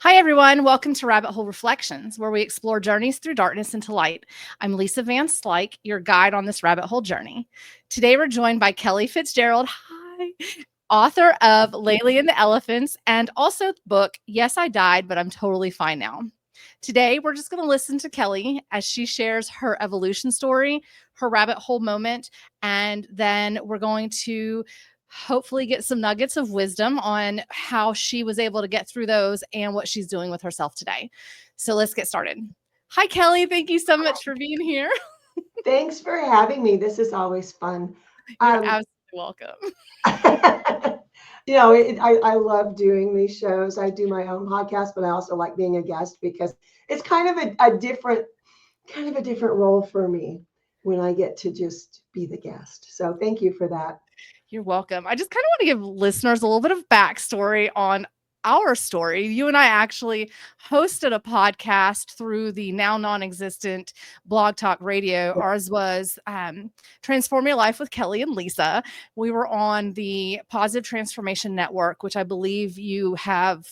Hi, everyone. Welcome to Rabbit Hole Reflections, where we explore journeys through darkness into light. I'm Lisa Van Slyke, your guide on this rabbit hole journey. Today, we're joined by Kellie Fitzgerald. Hi. Author of Laylee and the Elephants and also the book, Yes, I Died, but I'm Totally Fine Now. Today, we're just going to listen to Kellie as she shares her evolution story, her rabbit hole moment, and then we're going to hopefully get some nuggets of wisdom on how she was able to get through those and what she's doing with herself today. So let's get started. Hi, Kellie. Thank you so much for being here. Thanks for having me. This is always fun. You're Um, absolutely welcome. I love doing these shows. I do my own podcast, but I also like being a guest because it's kind of a different role for me when I get to just be the guest. So thank you for that. You're welcome. I just kind of want to give listeners a little bit of backstory on our story. You and I actually hosted a podcast through the now non-existent Blog Talk Radio. Yeah, Ours was Transform Your Life with Kellie and Lisa. We were on the Positive Transformation Network, which I believe you have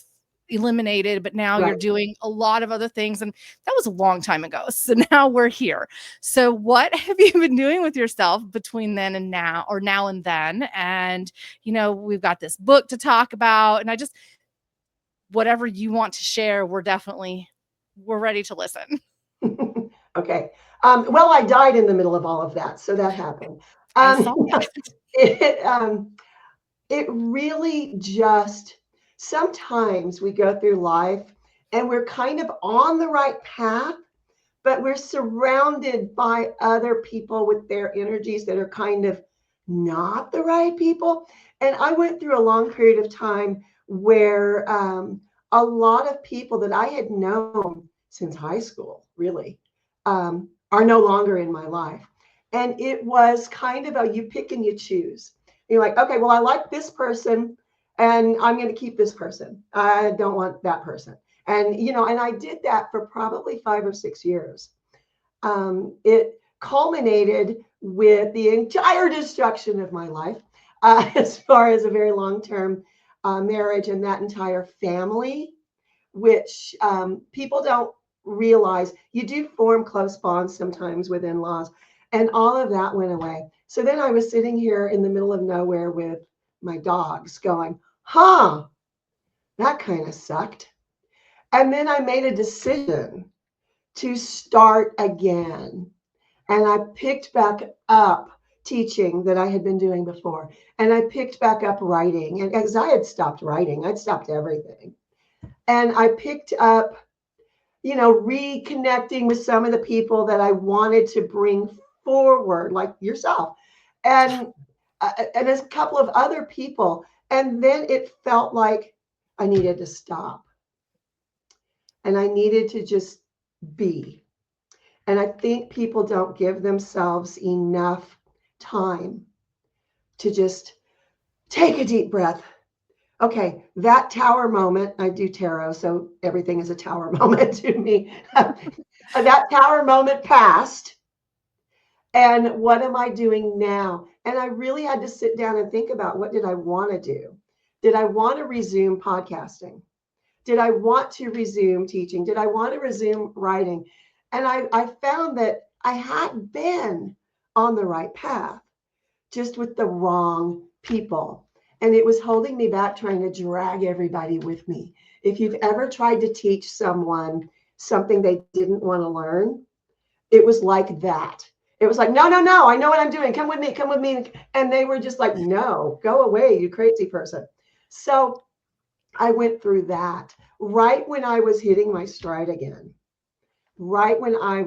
eliminated, but now you're right. doing a lot of other things. And that was a long time ago. So now we're here. So what have you been doing with yourself between then and now, or now and then? And, we've got this book to talk about. And whatever you want to share, we're ready to listen. Okay. Well, I died in the middle of all of that, so that happened. I Um, saw that. it, it really just sometimes we go through life and we're kind of on the right path, but we're surrounded by other people with their energies that are kind of not the right people. And I went through a long period of time where a lot of people that I had known since high school, really, are no longer in my life. And it was kind of a you pick and you choose. You're like, okay, well, I like this person and I'm going to keep this person. I don't want that person. And I did that for probably 5 or 6 years. It culminated with the entire destruction of my life, as far as a very long-term marriage and that entire family, which people don't realize. You do form close bonds sometimes with in-laws, and all of that went away. So then I was sitting here in the middle of nowhere with my dogs going, huh, that kind of sucked. And then I made a decision to start again. And I picked back up teaching that I had been doing before. And I picked back up writing. And as I had stopped writing, I'd stopped everything. And I picked up, reconnecting with some of the people that I wanted to bring forward, like yourself, and and a couple of other people. And then it felt like I needed to stop and I needed to just be. And I think people don't give themselves enough time to just take a deep breath. Okay, that tower moment, I do tarot, so everything is a tower moment to me. That tower moment passed. And what am I doing now? And I really had to sit down and think about, what did I want to do? Did I want to resume podcasting? Did I want to resume teaching? Did I want to resume writing? And I found that I hadn't been on the right path, just with the wrong people. And it was holding me back, trying to drag everybody with me. If you've ever tried to teach someone something they didn't want to learn, it was like that. It was like, no, no, no, I know what I'm doing. Come with me, come with me. And they were just like, no, go away, you crazy person. So I went through that right when I was hitting my stride again, right when I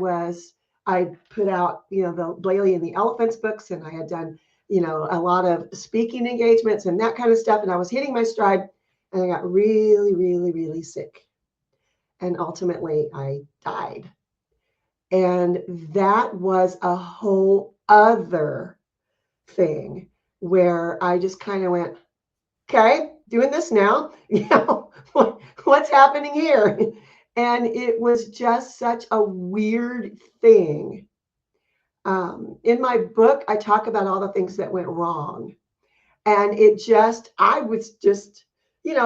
put out, the Laylee and the Elephants books, and I had done, a lot of speaking engagements and that kind of stuff. And I was hitting my stride and I got really, really, really sick. And ultimately I died. And that was a whole other thing where I just kind of went, okay, doing this now, what's happening here? And it was just such a weird thing. In my book, I talk about all the things that went wrong. And I was just,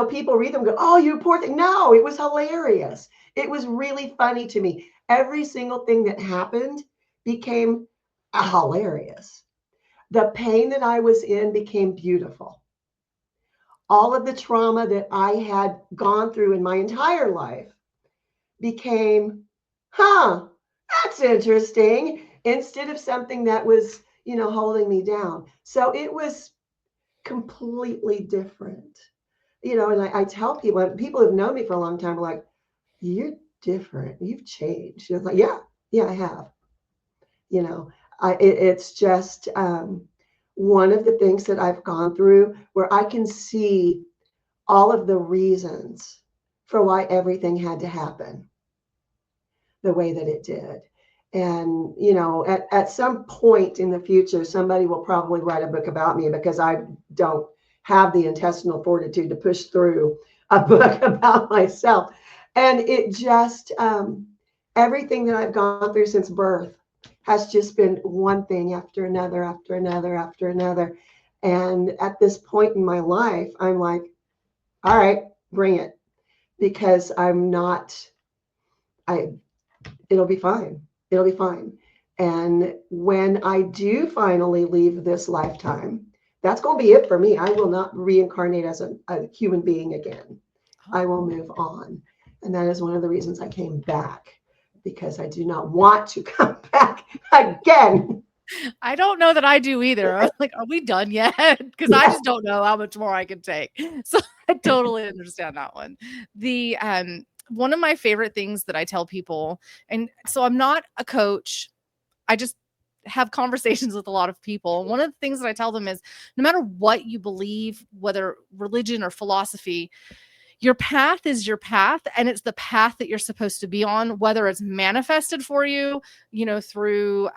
people read them and go, oh, you poor thing. No, it was hilarious. It was really funny to me. Every single thing that happened became hilarious. The pain that I was in became beautiful. All of the trauma that I had gone through in my entire life became, huh, that's interesting, instead of something that was, holding me down. So it was completely different. And I tell people who've known me for a long time are like, you're different. You've changed. It's like, yeah, I have. You know, it's just one of the things that I've gone through where I can see all of the reasons for why everything had to happen the way that it did. And, at some point in the future, somebody will probably write a book about me because I don't have the intestinal fortitude to push through a book about myself. And it just, everything that I've gone through since birth has just been one thing after another, after another, after another. And at this point in my life, I'm like, all right, bring it, because I'm not, I, it'll be fine. It'll be fine. And when I do finally leave this lifetime, that's going to be it for me. I will not reincarnate as a human being again. I will move on. And that is one of the reasons I came back, because I do not want to come back again. I don't know that I do either. I was like, are we done yet? Because I just don't know how much more I can take. So I totally understand that one. The one of my favorite things that I tell people, and so I'm not a coach, I just have conversations with a lot of people. One of the things that I tell them is no matter what you believe, whether religion or philosophy, your path is your path, and it's the path that you're supposed to be on, whether it's manifested for you, through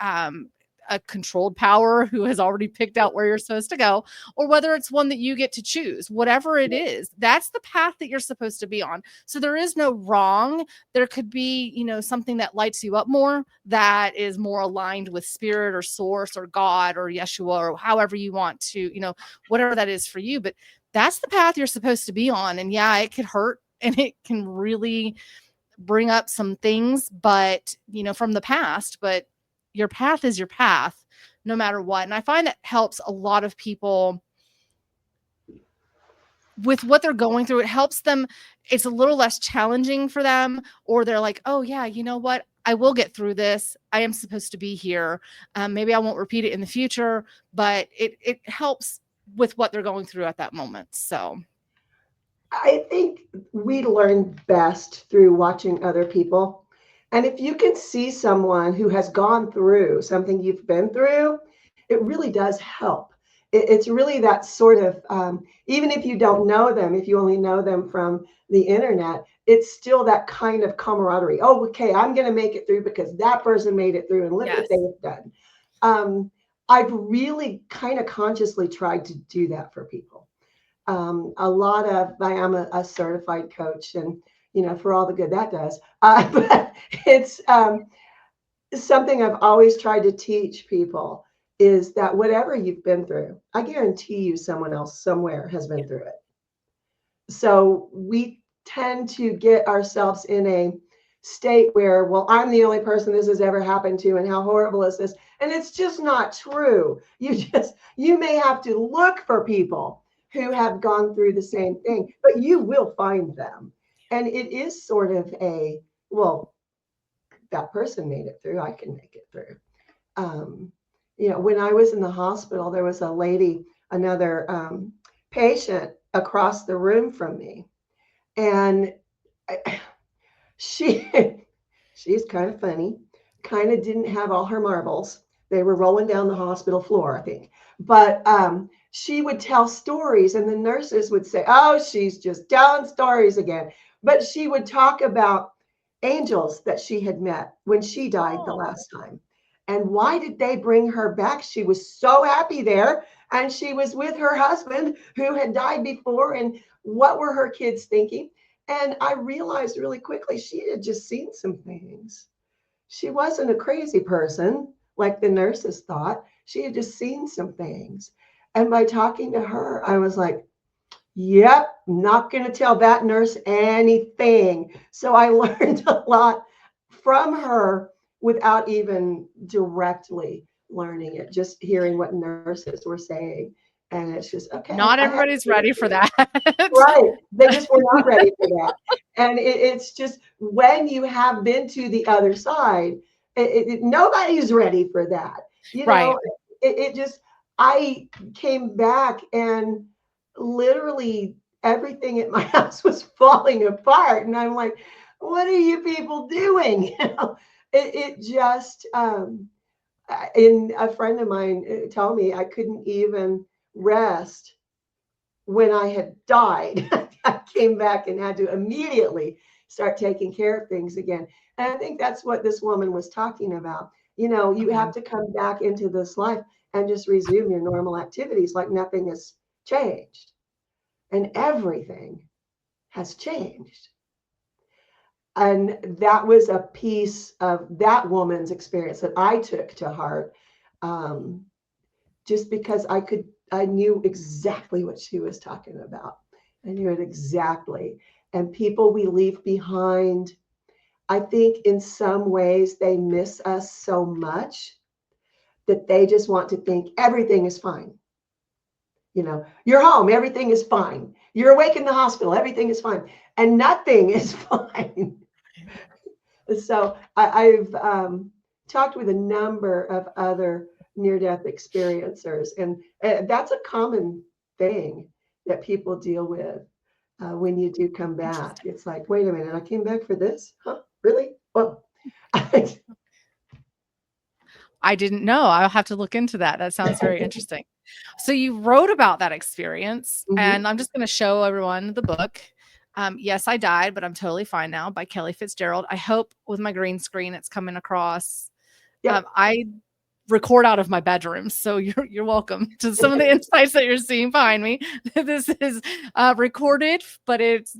a controlled power who has already picked out where you're supposed to go, or whether it's one that you get to choose. Whatever it is, that's the path that you're supposed to be on. So there is no wrong. There could be, something that lights you up more, that is more aligned with spirit or source or God or Yeshua or however you want to, whatever that is for you. But that's the path you're supposed to be on. And yeah, it could hurt and it can really bring up some things, but, from the past, but your path is your path no matter what. And I find that helps a lot of people with what they're going through. It helps them. It's a little less challenging for them, or they're like, oh yeah, you know what? I will get through this. I am supposed to be here. Maybe I won't repeat it in the future, but it helps with what they're going through at that moment. So I think we learn best through watching other people. And if you can see someone who has gone through something you've been through, it really does help. It's really that sort of, even if you don't know them, if you only know them from the internet, it's still that kind of camaraderie. Oh, okay, I'm going to make it through because that person made it through and look what yes, they've done. I've really kind of consciously tried to do that for people. I am a certified coach, and for all the good that does, but it's something I've always tried to teach people is that whatever you've been through, I guarantee you someone else somewhere has been through it. So we tend to get ourselves in a state where, well, I'm the only person this has ever happened to, and how horrible is this? And it's just not true. You may have to look for people who have gone through the same thing, but you will find them. And it is sort of well, that person made it through, I can make it through. When I was in the hospital, there was a lady, another patient across the room from me, and she she's kind of funny, kind of didn't have all her marbles. They were rolling down the hospital floor, I think. But she would tell stories, and the nurses would say, oh, she's just telling stories again. But she would talk about angels that she had met when she died the last time. And why did they bring her back? She was so happy there. And she was with her husband who had died before. And what were her kids thinking? And I realized really quickly she had just seen some things. She wasn't a crazy person like the nurses thought. She had just seen some things. And by talking to her, I was like, yep, not going to tell that nurse anything. So I learned a lot from her without even directly learning it, just hearing what nurses were saying. And it's just, okay, Not I have everybody's to. ready for that. Right. They just were not ready for that. And it's just when you have been to the other side, nobody's ready for that. You Right. know, it just, I came back and literally everything at my house was falling apart. And I'm like, what are you people doing? You know, it just, and a friend of mine told me I couldn't even rest when I had died. I came back and had to immediately start taking care of things again. And I think that's what this woman was talking about. You know, you Okay. have to come back into this life and just resume your normal activities like nothing has changed. And everything has changed. And that was a piece of that woman's experience that I took to heart, um, just because I knew exactly what she was talking about. I knew it exactly. And people we leave behind, I think in some ways they miss us so much that they just want to think everything is fine. You know, you're home, everything is fine. You're awake in the hospital, everything is fine. And nothing is fine. So I've talked with a number of other near-death experiencers, and that's a common thing that people deal with when you do come back. Interesting. It's like, wait a minute, I came back for this? Huh? Really? Well, I didn't know. I'll have to look into that. That sounds very interesting. So you wrote about that experience, hmm and I'm just going to show everyone the book. Yes, I died, but I'm totally fine now by Kellie Fitzgerald. I hope with my green screen it's coming across. Yep. I record out of my bedroom, so you're welcome to some of the insights that you're seeing behind me. This is recorded, but it's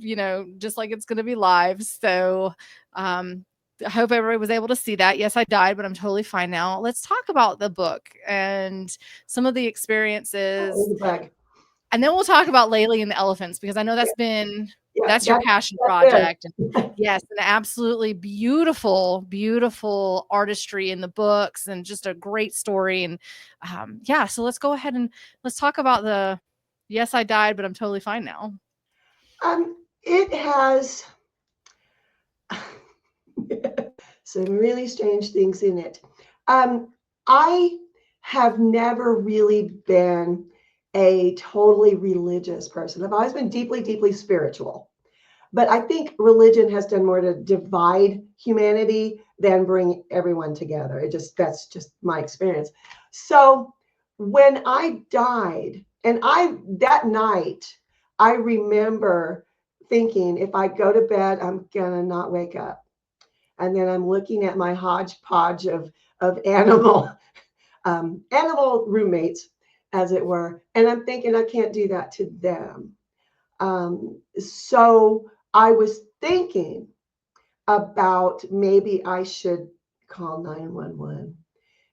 just like it's going to be live. So I hope everybody was able to see that. Yes, I died, but I'm totally fine now. Let's talk about the book and some of the In experiences, the bag. and then we'll talk about Laylee and the elephants, because I know Yeah, that's your passion that's project. And yes, an absolutely beautiful, beautiful artistry in the books, and just a great story. And yeah, so let's go ahead and let's talk about the yes, I died, but I'm totally fine now. it has some really strange things in it. Um, I have never really been a totally religious person. I've always been deeply, deeply spiritual. But I think religion has done more to divide humanity than bring everyone together. That's just my experience. So when I died, and I that night, I remember thinking, if I go to bed, I'm gonna not wake up. And then I'm looking at my hodgepodge of animal roommates, as it were, and I'm thinking I can't do that to them. So I was thinking about maybe I should call 911.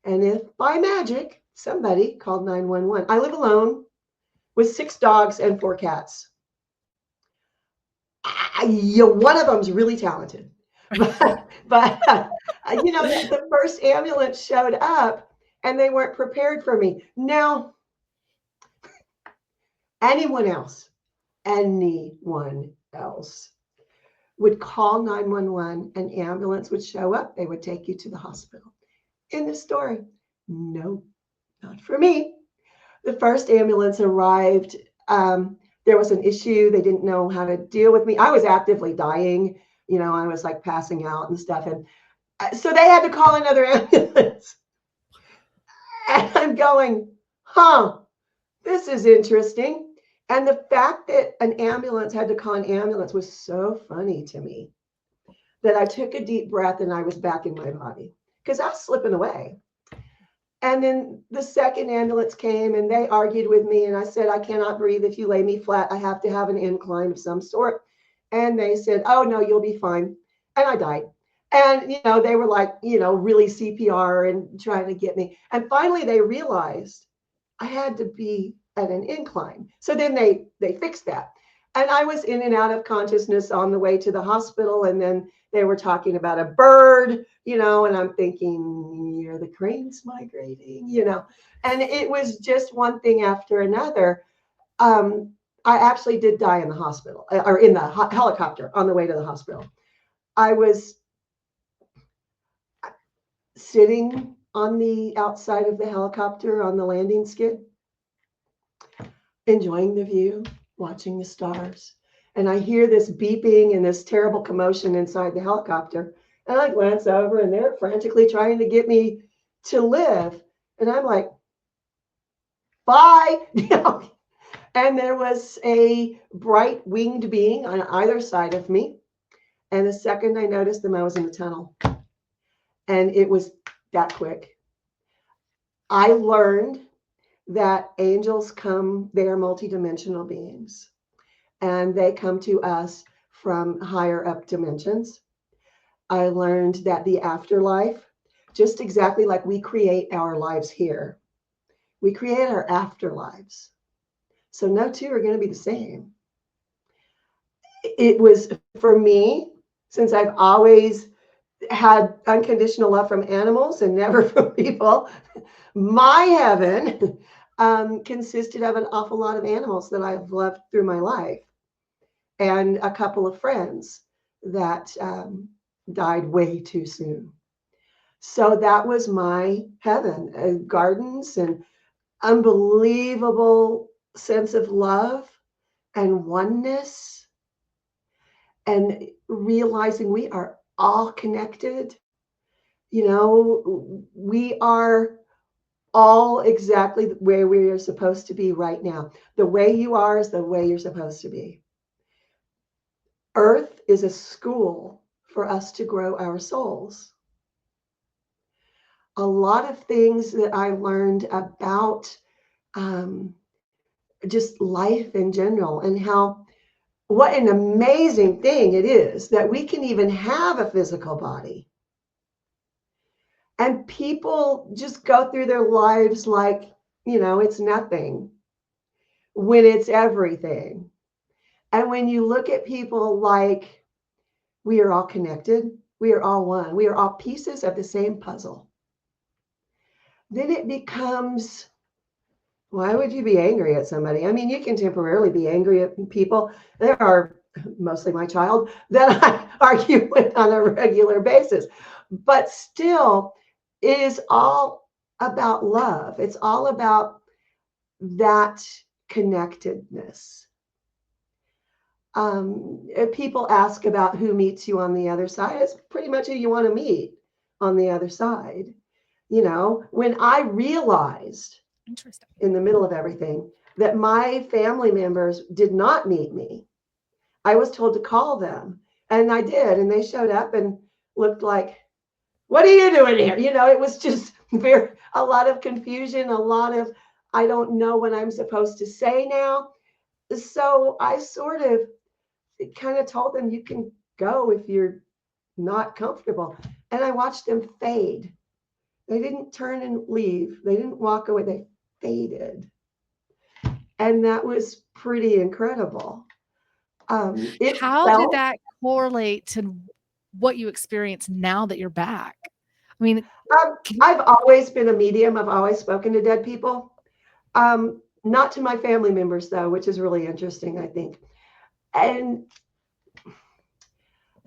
And if by magic somebody called 911, I live alone with 6 dogs and 4 cats. One of them's really talented, but the first ambulance showed up and they weren't prepared for me. Now, anyone else, anyone else would call 911, an ambulance would show up, they would take you to the hospital. In the story, no, not for me. The first ambulance arrived. There was an issue. They didn't know how to deal with me. I was actively dying. I was like passing out and stuff. And so they had to call another ambulance. And I'm going, huh, this is interesting. And the fact that an ambulance had to call an ambulance was so funny to me that I took a deep breath and I was back in my body because I was slipping away. And then the second ambulance came and they argued with me. And I said, I cannot breathe if you lay me flat. I have to have an incline of some sort. And they said, oh, no, you'll be fine. And I died. And, they were like, really CPR and trying to get me. And finally, they realized I had to be at an incline. So then they fixed that. And I was in and out of consciousness on the way to the hospital. And then they were talking about a bird, and I'm thinking, the cranes migrating, and it was just one thing after another. I actually did die in the hospital, or in the helicopter on the way to the hospital. I was sitting on the outside of the helicopter on the landing skid, enjoying the view, watching the stars. And I hear this beeping and this terrible commotion inside the helicopter. And I glance over and they're frantically trying to get me to live. And I'm like, bye. And there was a bright winged being on either side of me. And the second I noticed them, I was in the tunnel. And it was that quick. I learned that angels come, they are multidimensional beings, and they come to us from higher up dimensions. I learned that the afterlife, just exactly like we create our lives here, we create our afterlives. So no two are going to be the same. It was for me, since I've always had unconditional love from animals and never from people, my heaven consisted of an awful lot of animals that I've loved through my life, and a couple of friends that died way too soon. So that was my heaven, gardens and unbelievable sense of love and oneness, and realizing we are all connected. We are all exactly where we are supposed to be right now. The way you are is the way you're supposed to be. Earth is a school for us to grow our souls. A lot of things that I learned about just life in general, and how what an amazing thing it is that we can even have a physical body. And people just go through their lives like, it's nothing, when it's everything. And when you look at people like, we are all connected, we are all one, we are all pieces of the same puzzle, then it becomes, why would you be angry at somebody? I mean, you can temporarily be angry at people. There are, mostly my child, that I argue with on a regular basis. But still, it is all about love. It's all about that connectedness. If people ask about who meets you on the other side, it's pretty much who you want to meet on the other side. When I realized in the middle of everything that my family members did not meet me, I was told to call them, and I did, and they showed up and looked like, what are you doing here? It was just a lot of confusion, a lot of, I don't know what I'm supposed to say now. So I sort of kind of told them, you can go if you're not comfortable. And I watched them fade. They didn't turn and leave. They didn't walk away. They faded. And that was pretty incredible. How did that correlate to what you experience now that you're back? I mean, I've always been a medium. I've always spoken to dead people. Not to my family members, though, which is really interesting, I think. And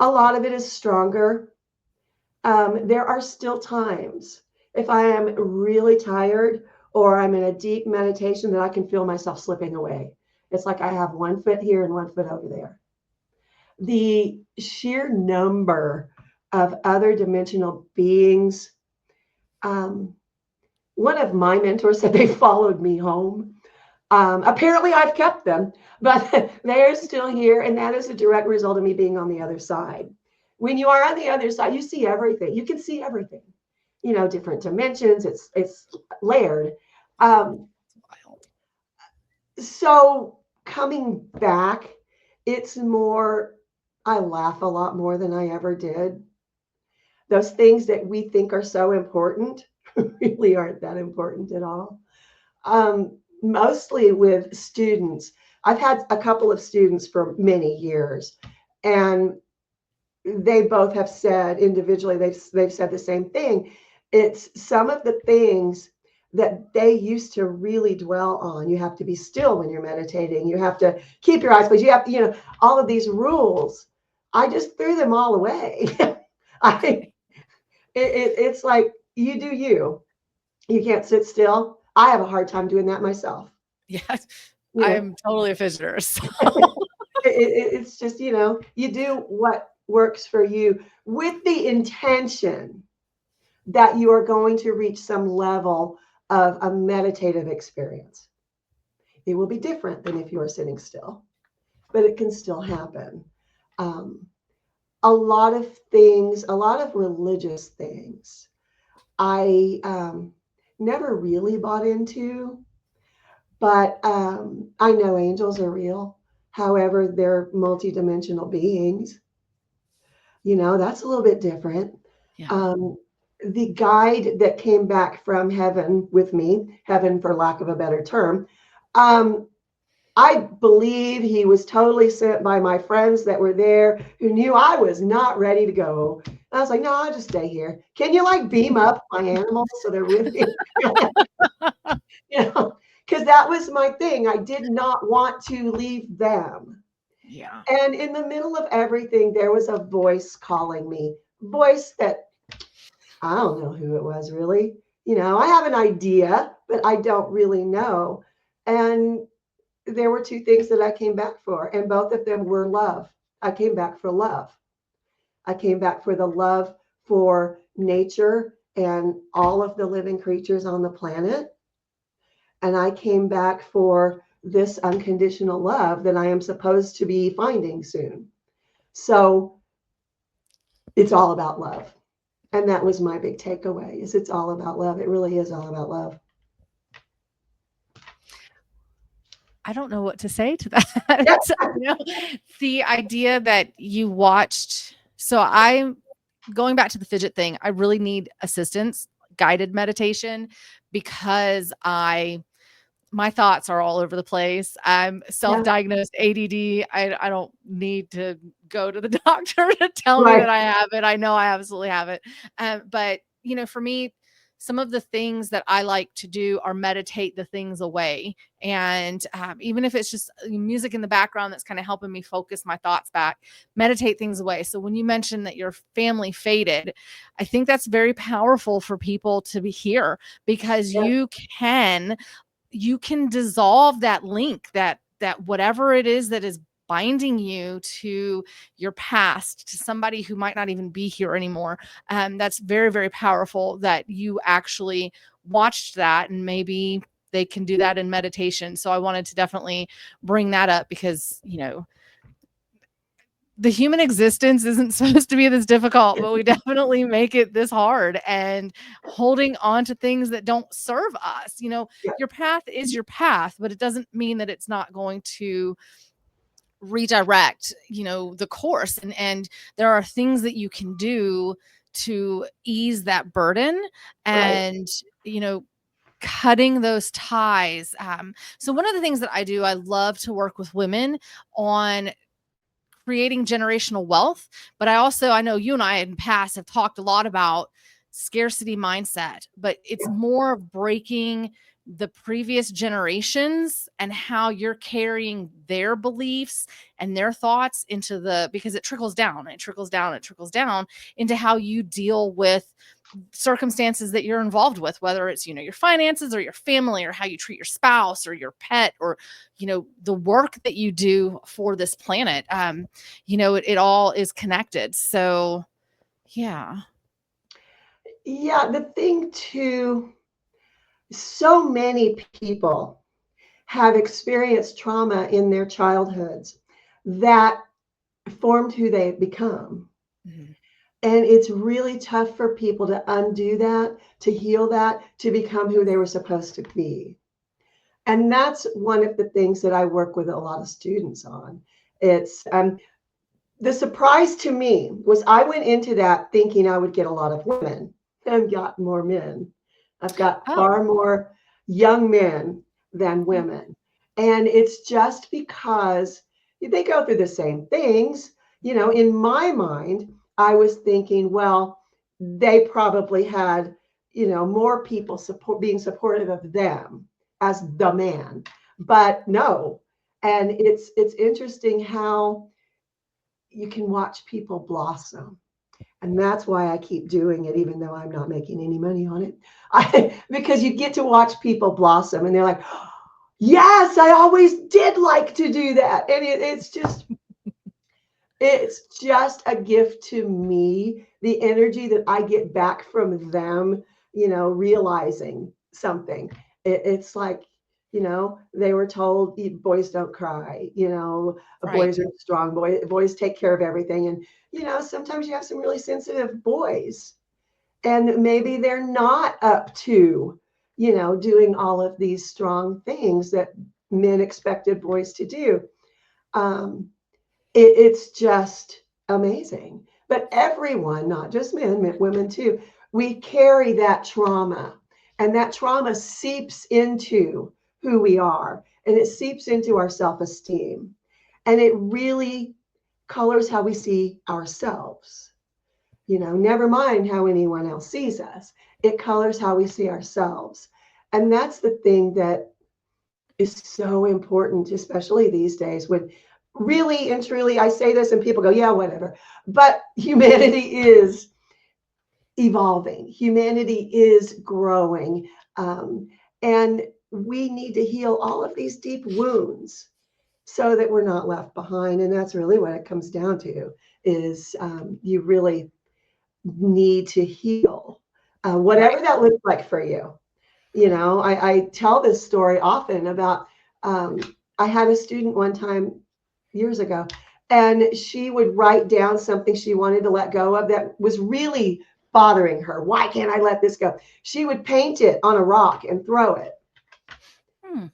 a lot of it is stronger. There are still times, if I am really tired or I'm in a deep meditation, that I can feel myself slipping away. It's like I have one foot here and one foot over there. The sheer number of other dimensional beings. One of my mentors said they followed me home. Apparently I've kept them, but they're still here. And that is a direct result of me being on the other side. When you are on the other side, you see everything. You can see everything, different dimensions. It's layered. So coming back, it's more, I laugh a lot more than I ever did. Those things that we think are so important really aren't that important at all. Mostly with students, I've had a couple of students for many years, and they both have said individually, they've said the same thing. It's some of the things that they used to really dwell on. You have to be still when you're meditating. You have to keep your eyes closed. You have to, all of these rules. I just threw them all away. It's like, you do you. You can't sit still. I have a hard time doing that myself. Yes, You know, I'm totally a fidgeter. So. it's just, you do what works for you with the intention that you are going to reach some level of a meditative experience. It will be different than if you are sitting still, but it can still happen. A lot of things, a lot of religious things, I never really bought into, but I know angels are real. However, they're multidimensional beings. That's a little bit different. Yeah. The guide that came back from heaven with me, heaven for lack of a better term, I believe he was totally sent by my friends that were there who knew I was not ready to go. I was like, no, I'll just stay here. Can you like beam up my animals so they're with me? Because that was my thing. I did not want to leave them. Yeah. And in the middle of everything, there was a voice calling me, voice that I don't know who it was really. I have an idea, but I don't really know. And there were two things that I came back for, and both of them were love. I came back for love. I came back for the love for nature and all of the living creatures on the planet. And I came back for this unconditional love that I am supposed to be finding soon. So it's all about love. And that was my big takeaway, is it's all about love. It really is all about love. I don't know what to say to that. The idea that you watched. So I'm going back to the fidget thing. I really need assistance, guided meditation, because my thoughts are all over the place. I'm self-diagnosed ADD. I don't need to go to the doctor to tell me that I have it. I know I absolutely have it. But for me, some of the things that I like to do are meditate the things away. And even if it's just music in the background that's kind of helping me focus my thoughts back, meditate things away. So when you mentioned that your family faded, I think that's very powerful for people to be here, because you can dissolve that link, that whatever it is that is binding you to your past, to somebody who might not even be here anymore. That's very, very powerful that you actually watched that, and maybe they can do that in meditation. So I wanted to definitely bring that up, because, the human existence isn't supposed to be this difficult, but we definitely make it this hard, and holding on to things that don't serve us. Your path is your path, but it doesn't mean that it's not going to redirect, the course. And there are things that you can do to ease that burden, and, cutting those ties. So one of the things that I do, I love to work with women on creating generational wealth. But I know you and I in the past have talked a lot about scarcity mindset, but it's more of breaking the previous generations and how you're carrying their beliefs and their thoughts because it trickles down into how you deal with circumstances that you're involved with, whether it's, your finances or your family, or how you treat your spouse or your pet, or, the work that you do for this planet. It all is connected. So, yeah. Yeah. The thing too, so many people have experienced trauma in their childhoods that formed who they've become. Mm-hmm. And it's really tough for people to undo that, to heal that, to become who they were supposed to be. And that's one of the things that I work with a lot of students on. It's the surprise to me was I went into that thinking I would get a lot of women, and got more men. I've got far more young men than women. And it's just because they go through the same things. In my mind, I was thinking, well, they probably had, more people being supportive of them as the man. But no. And it's interesting how you can watch people blossom. And that's why I keep doing it, even though I'm not making any money on it. Because you get to watch people blossom and they're like, yes, I always did like to do that. And it's just a gift to me, the energy that I get back from them, realizing something. It's like, they were told boys don't cry, Right. boys are strong, boys take care of everything. And, sometimes you have some really sensitive boys and maybe they're not up to, doing all of these strong things that men expected boys to do. Um, it's just amazing. But everyone, not just men, women too, we carry that trauma, and that trauma seeps into who we are, and it seeps into our self-esteem, and it really colors how we see ourselves. Never mind how anyone else sees us. It colors how we see ourselves. And that's the thing that is so important, especially these days when really and truly I say this and people go, yeah, whatever. But humanity is evolving, humanity is growing. And we need to heal all of these deep wounds so that we're not left behind. And that's really what it comes down to is you really need to heal, whatever that looks like for you. I tell this story often about, I had a student one time years ago, and she would write down something she wanted to let go of that was really bothering her. Why can't I let this go? She would paint it on a rock and throw it.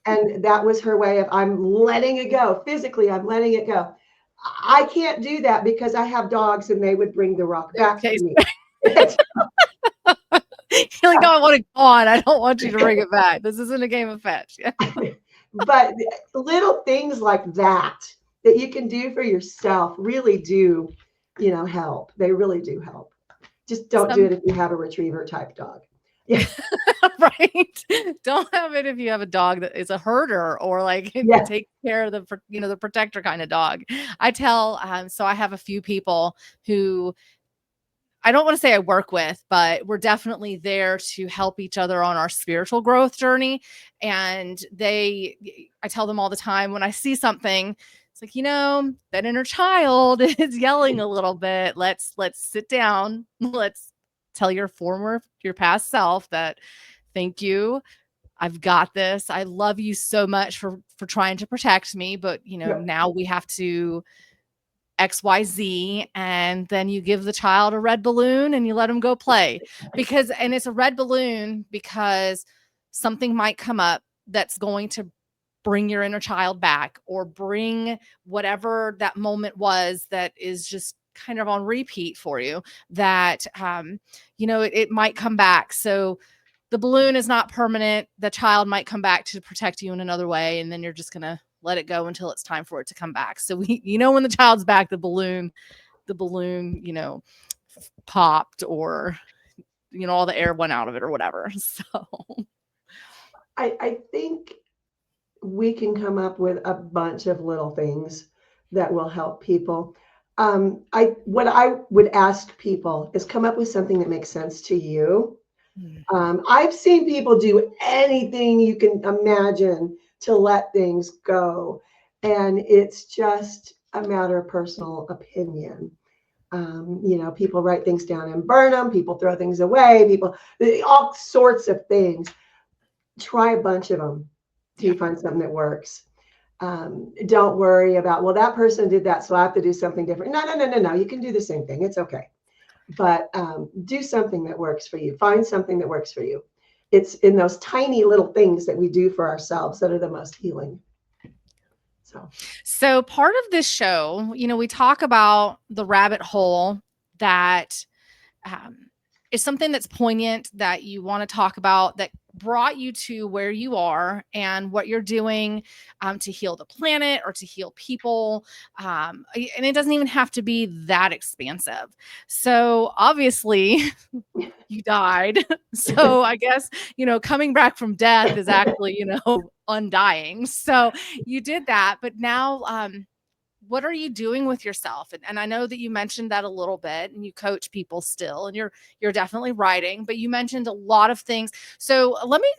And that was her way of, I'm letting it go. Physically, I'm letting it go. I can't do that because I have dogs and they would bring the rock back Okay. to me. You're like, no, I want it gone. I don't want you to bring it back. This isn't a game of fetch. But little things like that you can do for yourself really do, help. They really do help. Just don't do it if you have a retriever type dog. Yeah. Right. Don't have it if you have a dog that is a herder or like Yeah. take care of the protector kind of dog. I tell, so I have a few people who I don't want to say I work with, but we're definitely there to help each other on our spiritual growth journey. And I tell them all the time when I see something, it's like, that inner child is yelling a little bit. Let's sit down. Let's tell your past self that thank you. I've got this. I love you so much for trying to protect me. But, Yep. now we have to XYZ, and then you give the child a red balloon and you let them go play and it's a red balloon because something might come up that's going to bring your inner child back or bring whatever that moment was that is just kind of on repeat for you that, it might come back. So the balloon is not permanent. The child might come back to protect you in another way. And then you're just going to let it go until it's time for it to come back. So when the child's back, the balloon, popped or, all the air went out of it or whatever. So I think we can come up with a bunch of little things that will help people. What I would ask people is come up with something that makes sense to you. I've seen people do anything you can imagine to let things go, and it's just a matter of personal opinion. People write things down and burn them. People throw things away. All sorts of things. Try a bunch of them till you find something that works. Don't worry about, well, that person did that, so I have to do something different. No. You can do the same thing. It's okay. But do something that works for you. Find something that works for you. It's in those tiny little things that we do for ourselves that are the most healing. So part of this show, we talk about the rabbit hole that is something that's poignant that you want to talk about, that brought you to where you are and what you're doing to heal the planet or to heal people. And it doesn't even have to be that expansive. So obviously, you died. So I guess, coming back from death is actually, undying. So you did that. But now, what are you doing with yourself? And I know that you mentioned that a little bit, and you coach people still, and you're definitely writing, but you mentioned a lot of things. So let me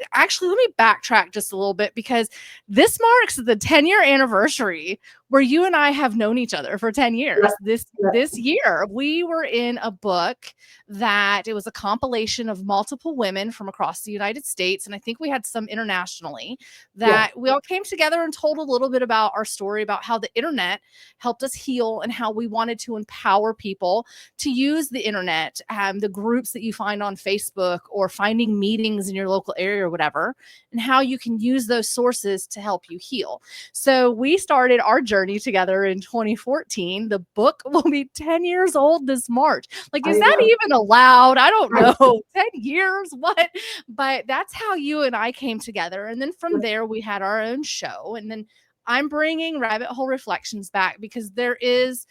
backtrack just a little bit, because this marks the 10-year anniversary where you and I have known each other for 10 years. This year, we were in a book that it was a compilation of multiple women from across the United States. And I think we had some internationally, that we all came together and told a little bit about our story, about how the internet helped us heal and how we wanted to empower people to use the internet, the groups that you find on Facebook or finding meetings in your local area or whatever, and how you can use those sources to help you heal. So we started our journey together in 2014. The book will be 10 years old this March. Like, is that even allowed? I don't know. 10 years? What? But that's how you and I came together. And then from there, we had our own show. And then I'm bringing Rabbit Hole Reflections back because there is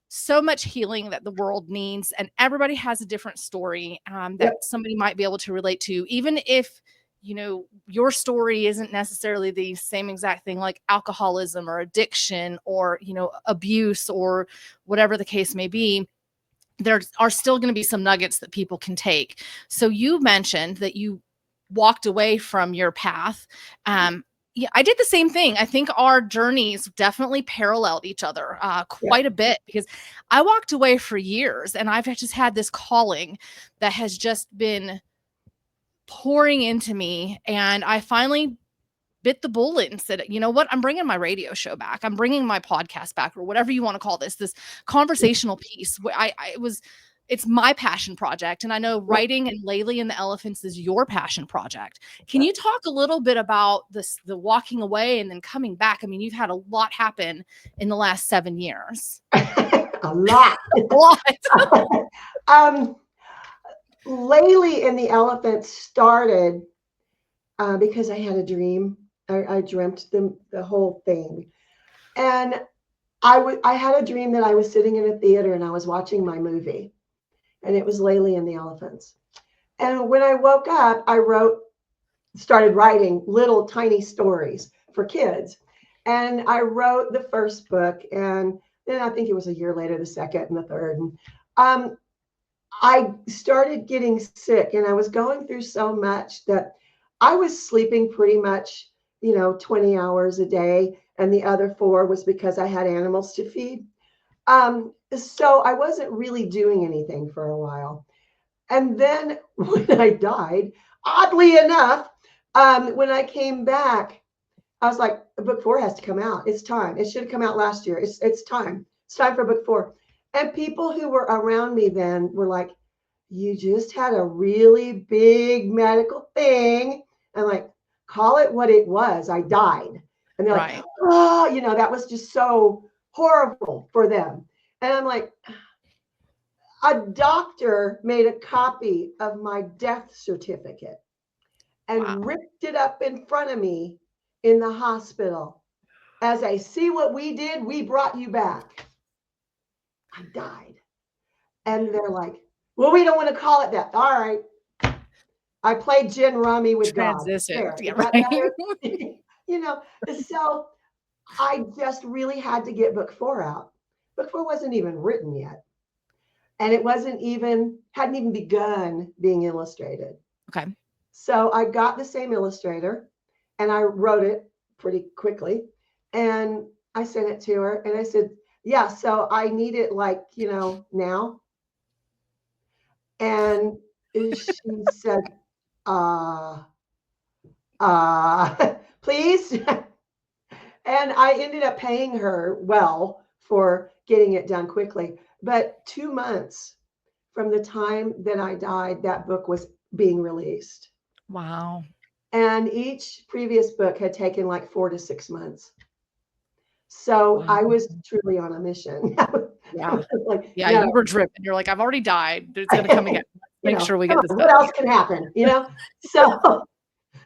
so much healing that the world needs, and everybody has a different story that somebody might be able to relate to, even if your story isn't necessarily the same exact thing, like alcoholism or addiction or abuse or whatever the case may be. There are still going to be some nuggets that people can take. So you mentioned that you walked away from your path. Yeah, I did the same thing. I think our journeys definitely paralleled each other quite a bit, because I walked away for years, and I've just had this calling that has just been pouring into me. And I finally bit the bullet and said, you know what? I'm bringing my radio show back. I'm bringing my podcast back, or whatever you want to call this conversational piece. It's my passion project. And I know writing and Laylee and the Elephants is your passion project. Can you talk a little bit about the walking away and then coming back? I mean, you've had a lot happen in the last 7 years. A lot. Laylee and the Elephants started because I had a dream. I dreamt the whole thing. And I had a dream that I was sitting in a theater and I was watching my movie. And it was Laylee and the Elephants. And when I woke up, I started writing little tiny stories for kids. And I wrote the first book, and then I think it was a year later, the second and the third. And I started getting sick, and I was going through so much that I was sleeping pretty much, 20 hours a day. And the other 4 was because I had animals to feed. So I wasn't really doing anything for a while. And then when I died, oddly enough, when I came back, I was like, book 4 has to come out. It's time. It should have come out last year. It's time. It's time for book 4. And people who were around me then were like, you just had a really big medical thing. And like, call it what it was. I died. And they're like, oh, that was just so horrible for them. And I'm like, a doctor made a copy of my death certificate and ripped it up in front of me in the hospital. As I see what we did, we brought you back. I died. And they're like, well, we don't want to call it that. All right. I played gin rummy with Transition. God. Yeah, right. So I just really had to get book 4 out. Book 4 wasn't even written yet. And it hadn't even begun being illustrated. Okay. So I got the same illustrator and I wrote it pretty quickly. And I sent it to her and I said, yeah, so I need it now. And she said, please. And I ended up paying her well for getting it done quickly. But 2 months from the time that I died, that book was being released. Wow. And each previous book had taken like 4 to 6 months. So I was truly on a mission. Yeah. You were driven. You're like, I've already died. It's going to come again. Make sure we come get this on, what done. else can happen,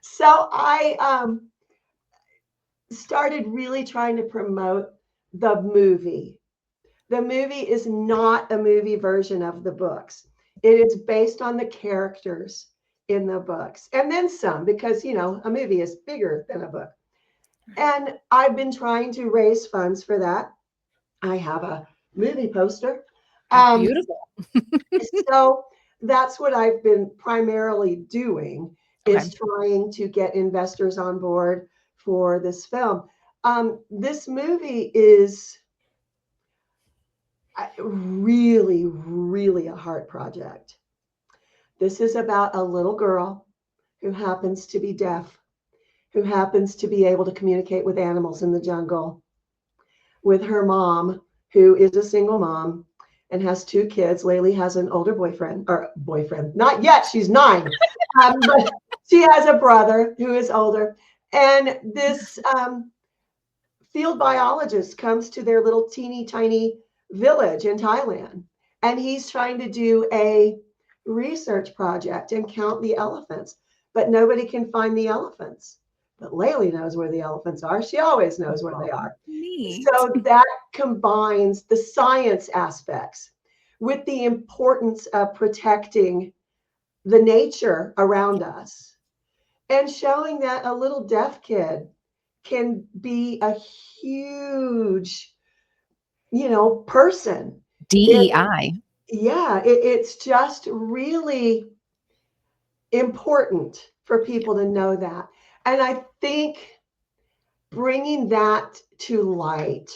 So I started really trying to promote the movie. The movie is not a movie version of the books. It is based on the characters in the books, and then some, because a movie is bigger than a book. And I've been trying to raise funds for that. I have a movie poster. Beautiful. So that's what I've been primarily doing, Okay. is trying to get investors on board for this film. This movie is really, really a heart project. This is about a little girl who happens to be deaf, who happens to be able to communicate with animals in the jungle, with her mom, who is a single mom and has 2 kids. Laylee has an older boyfriend, not yet, she's 9, but she has a brother who is older. And this field biologist comes to their little teeny tiny village in Thailand, and he's trying to do a research project and count the elephants, but nobody can find the elephants. But Laylee knows where the elephants are. She always knows where they are. Neat. So that combines the science aspects with the importance of protecting the nature around us, and showing that a little deaf kid can be a huge, person. DEI. It's just really important for people to know that. And I think bringing that to light,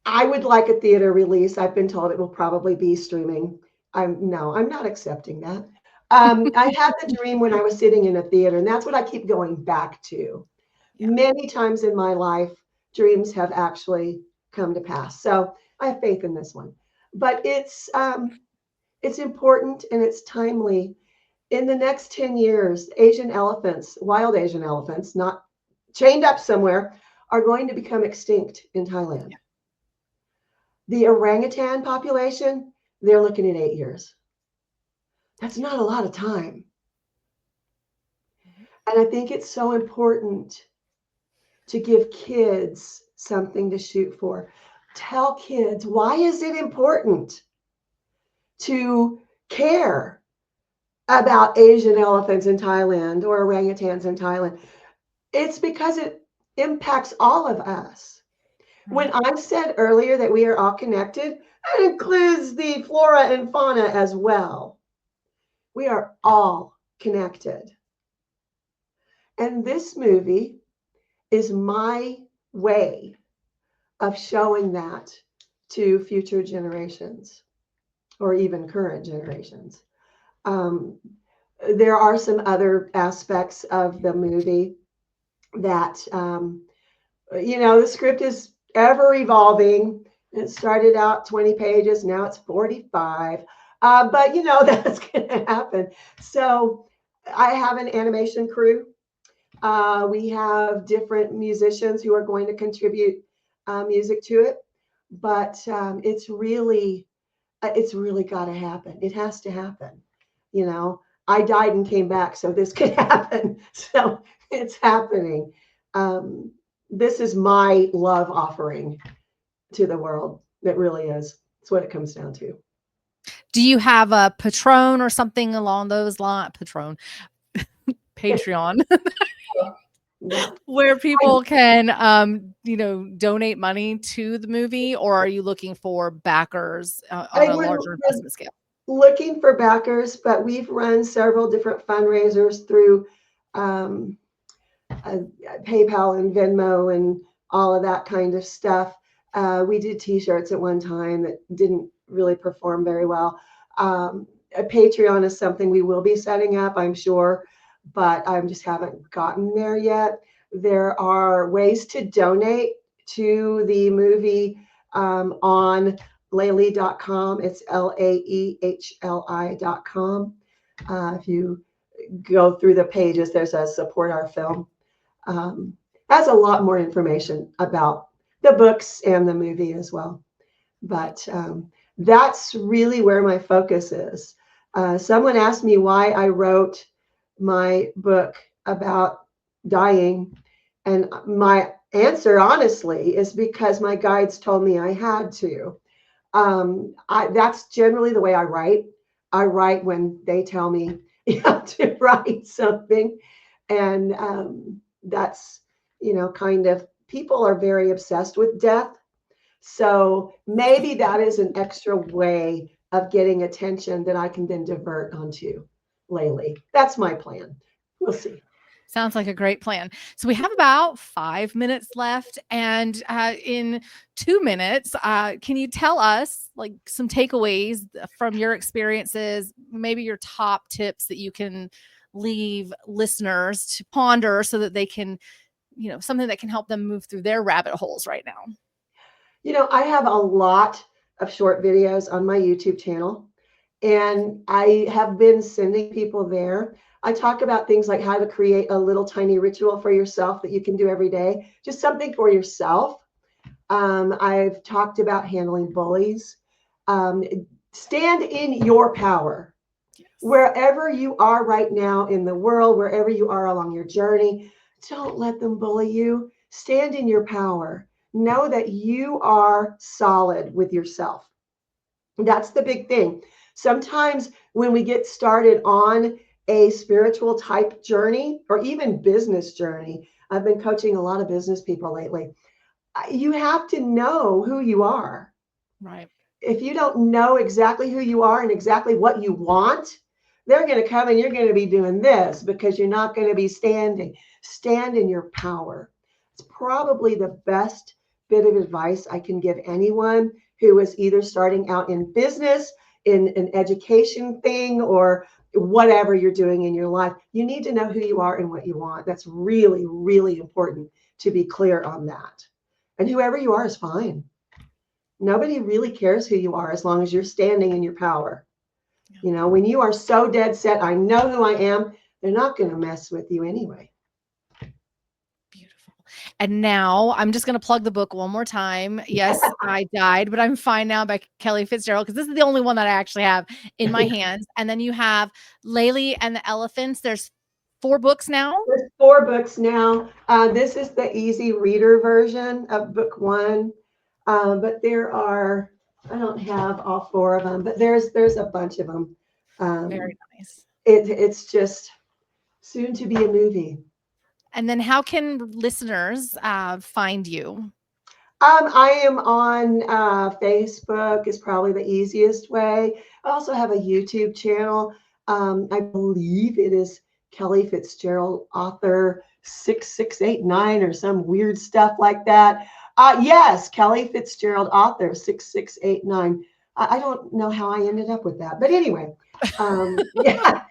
I would like a theater release. I've been told it will probably be streaming. I'm not accepting that. I had the dream when I was sitting in a theater, and that's what I keep going back to. Yeah. Many times in my life, dreams have actually come to pass. So I have faith in this one. But it's important and it's timely. In the next 10 years, Asian elephants, wild Asian elephants, not chained up somewhere, are going to become extinct in Thailand. Yeah. The orangutan population, they're looking at 8 years. That's not a lot of time. And I think it's so important to give kids something to shoot for. Tell kids, why is it important to care about Asian elephants in Thailand or orangutans in Thailand? It's because it impacts all of us. When I said earlier that we are all connected, that includes the flora and fauna as well. We are all connected. And this movie is my way of showing that to future generations, or even current generations. There are some other aspects of the movie that, the script is ever evolving. It started out 20 pages, now it's 45. But that's going to happen. So I have an animation crew. We have different musicians who are going to contribute music to it. But it's really got to happen. It has to happen. I died and came back, so this could happen. So it's happening. This is my love offering to the world. It really is. It's what it comes down to. Do you have a Patron or something along those lines? Patreon. Yeah. Where people can, donate money to the movie, or are you looking for backers on a larger investment scale? Looking for backers, but we've run several different fundraisers through PayPal and Venmo and all of that kind of stuff. We did T-shirts at one time that didn't really perform very well. A Patreon is something we will be setting up, I'm sure, but I just haven't gotten there yet. There are ways to donate to the movie on Laylee.com. It's LAEHLI.com. If you go through the pages, there's a support our film. Has a lot more information about the books and the movie as well. But that's really where my focus is. Someone asked me why I wrote my book about dying. And my answer, honestly, is because my guides told me I had to. That's generally the way I write. I write when they tell me to write something. And that's, kind of, people are very obsessed with death. So maybe that is an extra way of getting attention that I can then divert onto Laylee. That's my plan. We'll see. Sounds like a great plan. So we have about 5 minutes left, and in 2 minutes, can you tell us like some takeaways from your experiences, maybe your top tips that you can leave listeners to ponder so that they can, something that can help them move through their rabbit holes right now? I have a lot of short videos on my YouTube channel, and I have been sending people there. I talk about things like how to create a little tiny ritual for yourself that you can do every day, just something for yourself. I've talked about handling bullies. Um, Stand in your power. Yes. Wherever you are right now in the world, wherever you are along your journey, don't let them bully you. Stand in your power. Know that you are solid with yourself. That's the big thing. Sometimes when we get started on a spiritual type journey or even business journey, I've been coaching a lot of business people lately. You have to know who you are. Right. If you don't know exactly who you are and exactly what you want, they're going to come and you're going to be doing this because you're not going to be standing. Stand in your power. It's probably the best bit of advice I can give anyone who is either starting out in business, in an education thing, or whatever you're doing in your life. You need to know who you are and what you want. That's really, really important to be clear on that. And whoever you are is fine. Nobody really cares who you are as long as you're standing in your power. When you are so dead set, I know who I am, they're not going to mess with you anyway. Beautiful. And now I'm just going to plug the book one more time. Yes, I Died, but I'm Fine Now by Kellie Fitzgerald, because this is the only one that I actually have in my hands. And then you have Laylee and the Elephants. There's 4 books now. There's 4 books now. This is the easy reader version of book 1. But there are, I don't have all 4 of them, but there's a bunch of them. Very nice. It's just soon to be a movie. And then how can listeners find you? I am on Facebook is probably the easiest way. I also have a YouTube channel. I believe it is Kellie Fitzgerald, author 6689 or some weird stuff like that. Yes, Kellie Fitzgerald, author 6689. I don't know how I ended up with that, but anyway, yeah,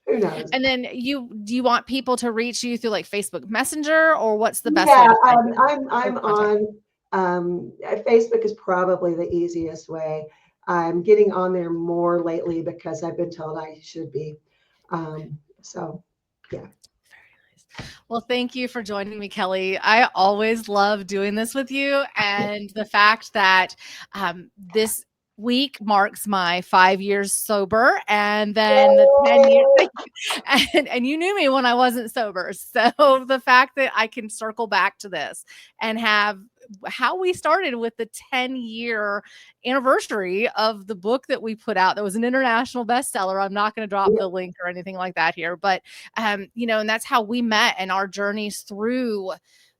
who knows? And then do you want people to reach you through like Facebook Messenger, or what's the best way Yeah, to find you? I'm on Facebook is probably the easiest way. I'm getting on there more lately because I've been told I should be. So, yeah. Well, thank you for joining me, Kellie. I always love doing this with you. And the fact that this week marks my 5 years sober, and then the 10 years, and you knew me when I wasn't sober. So the fact that I can circle back to this and have how we started with the 10-year anniversary of the book that we put out that was an international bestseller. I'm not going to drop the link or anything like that here, but and that's how we met, and our journeys through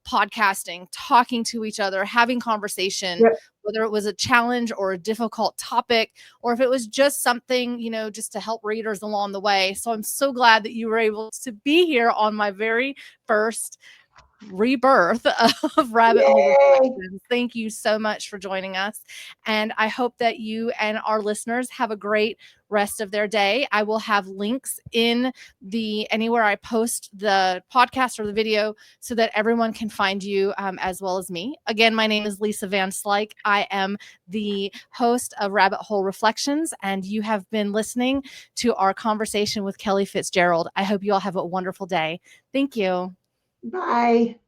podcasting, talking to each other, having conversation, whether it was a challenge or a difficult topic, or if it was just something, just to help readers along the way. So I'm so glad that you were able to be here on my very first rebirth of Rabbit Hole Reflections. Thank you so much for joining us. And I hope that you and our listeners have a great rest of their day. I will have links in anywhere I post the podcast or the video so that everyone can find you as well as me. Again, my name is Lisa Van Slyke. I am the host of Rabbit Hole Reflections, and you have been listening to our conversation with Kellie Fitzgerald. I hope you all have a wonderful day. Thank you. Bye.